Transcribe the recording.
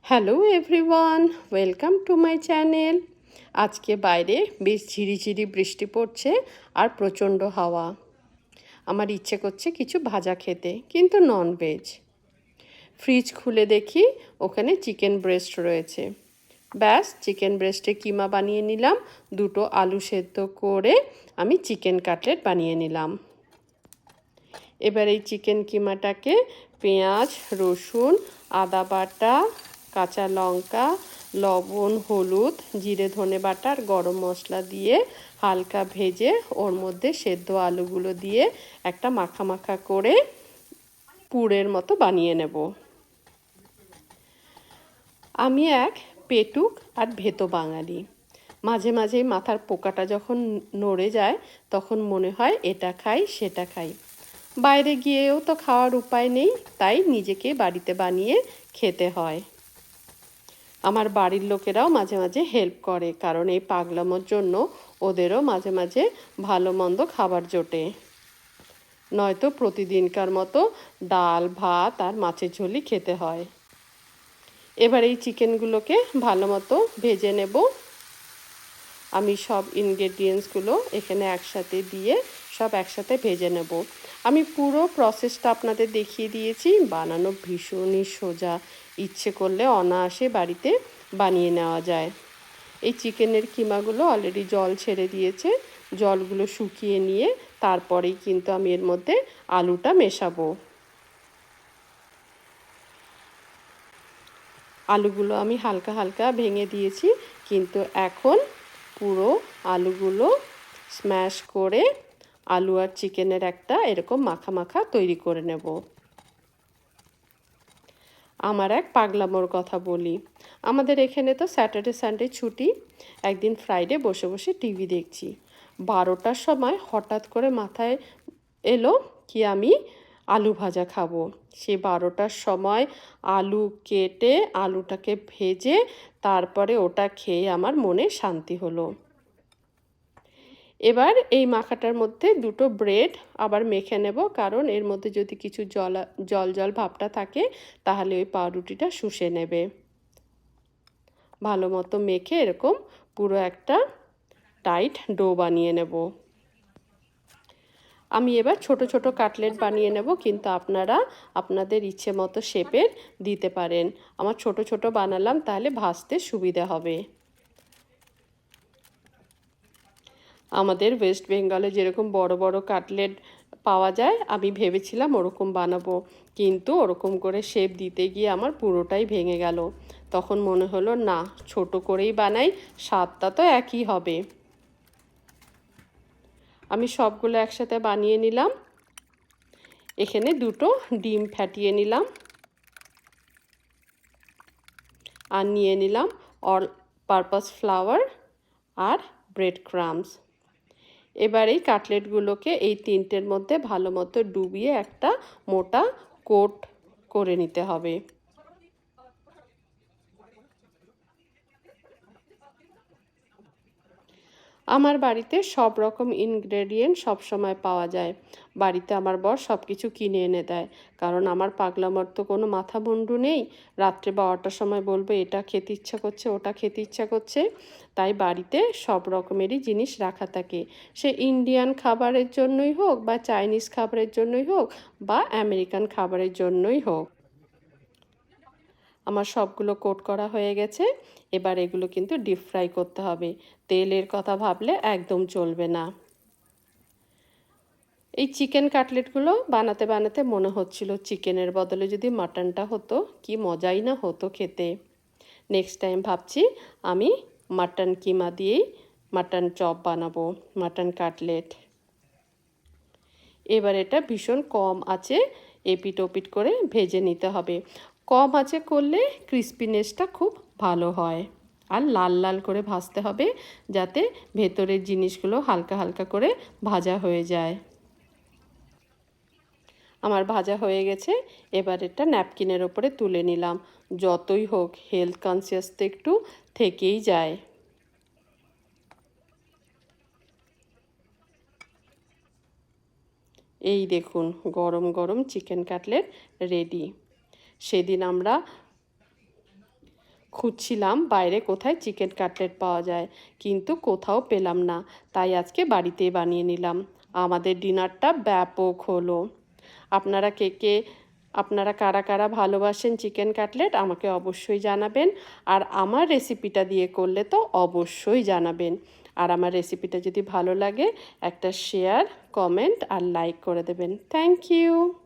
Hello everyone, welcome to my channel. আজকে বাইরে বেশ ঝিরিঝিরি বৃষ্টি পড়ছে আর প্রচণ্ড হাওয়া। আমার ইচ্ছে করছে কিছু ভাজা খেতে, কিন্তু ননভেজ। ফ্রিজ খুলে দেখি ওখানে চিকেন ব্রেস্ট রয়েছে। ব্যাস, চিকেন ব্রেস্টে কিমা বানিয়ে নিলাম। দুটো আলু সেদ্ধ করে আমি চিকেন কাটলেট বানিয়ে নিলাম। এবার এই চিকেন কিমাটাকে পেঁয়াজ, রসুন, আদা বাটা, কাঁচা লঙ্কা, লবণ, হলুদ, জিরে ধনে বাটা আর গরম মশলা দিয়ে হালকা ভেজে ওর মধ্যে সেদ্ধ আলুগুলো দিয়ে একটা মাখা মাখা করে পুরের মতো বানিয়ে নেব। আমি এক পেটুক আর ভেতো বাঙালি। মাঝে মাঝেই মাথার পোকাটা যখন নড়ে যায় তখন মনে হয় এটা খাই সেটা খাই। বাইরে গিয়েও তো খাওয়ার উপায় নেই, তাই নিজেকে বাড়িতে বানিয়ে খেতে হয়। আমার বাড়ির লোকেরাও মাঝে মাঝে হেল্প করে, কারণ এই পাগলামোর জন্য ওদেরও মাঝে মাঝে ভালো মন্দ খাবার জোটে। নয়তো প্রতিদিনকার মতো ডাল ভাত আর মাছের ঝোলই খেতে হয়। এবার এই চিকেনগুলোকে ভালো মতো ভেজে নেব। আমি সব ইনগ্রেডিয়েন্টসগুলো এখানে একসাথে দিয়ে সব একসাথে ভেজে নেব। আমি পুরো প্রসেসটা আপনাদের দেখিয়ে দিয়েছি। বানানো ভীষণই সোজা, ইচ্ছে করলে অনায়াসে বাড়িতে বানিয়ে নেওয়া যায়। এই চিকেনের কিমাগুলো অলরেডি জল ছেড়ে দিয়েছে। জলগুলো শুকিয়ে নিয়ে তারপরেই কিন্তু আমি এর মধ্যে আলুটা মেশাবো। আলুগুলো আমি হালকা হালকা ভেঙে দিয়েছি, কিন্তু এখন পুরো আলুগুলো স্ম্যাশ করে আলু আর চিকেনের একটা এরকম মাখা মাখা তৈরি করে নেব। আমার এক পাগলামোর কথা বলি। আমাদের এখানে তো স্যাটারডে সানডে ছুটি। একদিন ফ্রাইডে বসে বসে টিভি দেখছি। 12টার সময় হঠাৎ করে মাথায় এলো কি আমি আলু ভাজা খাবো। সে 12টার সময় আলু কেটে আলুটাকে ভেজে তারপরে ওটা খেয়ে আমার মনে শান্তি হলো। এবার এই মাখাটার মধ্যে দুটো ব্রেড আবার মেখে নেব, কারণ এর মধ্যে যদি কিছু জল জল ভাবটা থাকে তাহলে ওই পাউরুটিটা শুষে নেবে। ভালো মতো মেখে এরকম পুরো একটা টাইট ডো বানিয়ে নেব। আমি এবার ছোট ছোট কাটলেট বানিয়ে নেব, কিন্তু আপনারা আপনাদের ইচ্ছে মতো শেপের দিতে পারেন। আমার ছোট ছোট বানালাম, তাহলে ভাজতে সুবিধা হবে। আমাদের ওয়েস্ট বেঙ্গলে যেরকম বড় বড় কাটলেট পাওয়া যায়, আমি ভেবেছিলাম ওরকম বানাবো, কিন্তু ওরকম করে শেপ দিতে গিয়ে আমার পুরোটাই ভেঙে গেল। তখন মনে হলো না, ছোট করেই বানাই, স্বাদটা তো একই হবে। আমি সবগুলো একসাথে বানিয়ে নিলাম। এখানে দুটো ডিম ফাটিয়ে নিলাম আর নিয়ে নিলাম অল পারপাস ফ্লাওয়ার আর ব্রেড ক্রাম্বস। এবার এই কাটলেটগুলোকে এই তিনটের মধ্যে ভালো মতো ডুবিয়ে একটা মোটা কোট করে নিতে হবে। আমার বাড়িতে সব রকম ইনগ্রেডিয়েন্ট সব সময় পাওয়া যায়। বাড়িতে আমার বর সব কিছু কিনে এনে দেয়, কারণ আমার পাগলামোর তো কোনো মাথা মুন্ডু নেই। রাত্রে 12টার সময় বলবো এটা খেতে ইচ্ছা করছে, ওটা খেতে ইচ্ছা করছে। তাই বাড়িতে সব রকমেরই জিনিস রাখা থাকে। সে ইন্ডিয়ান খাবারের জন্যই হোক, বা চাইনিজ খাবারের জন্যই হোক, বা আমেরিকান খাবারের জন্যই হোক। আমার সবগুলো কোট করা হয়ে গেছে। এবার এগুলো কিন্তু ডিপ ফ্রাই করতে হবে। তেলের কথা ভাবলে একদম চলবে না। এই চিকেন কাটলেটগুলো বানাতে বানাতে মনে হচ্ছিল চিকেনের বদলে যদি মাটনটা হতো, কি মজাই না হতো খেতে। নেক্সট টাইম ভাবছি আমি মাটন কিমা দিয়েই মাটন চপ বানাবো, মাটন কাটলেট। এবার এটা ভীষণ কম আঁচে এপিট ওপিট করে ভেজে নিতে হবে। কম আঁচে করলে ক্রিস্পিনেসটা খুব ভালো হয়। আর লাল লাল করে ভাজতে হবে, যাতে ভেতরের জিনিসগুলো হালকা হালকা করে ভাজা হয়ে যায়। আমার ভাজা হয়ে গেছে। এবার এটা ন্যাপকিনের ওপরে তুলে নিলাম। যতই হোক হেলথ কনসিয়াস তো একটু থেকেই যায়। এই দেখুন, গরম গরম চিকেন কাটলেট রেডি। সেদিন আমরা খুঁজছিলাম বাইরে কোথায় চিকেন কাটলেট পাওয়া যায়, কিন্তু কোথাও পেলাম না। তাই আজকে বাড়িতেই বানিয়ে নিলাম। আমাদের ডিনারটা ব্যাপক হলো। আপনারা কে কে আপনারা কারা কারা ভালোবাসেন চিকেন কাটলেট আমাকে অবশ্যই জানাবেন। আর আমার রেসিপিটা দিয়ে করলে তো অবশ্যই জানাবেন। আর আমার রেসিপিটা যদি ভালো লাগে একটা শেয়ার, কমেন্ট আর লাইক করে দেবেন। Thank you.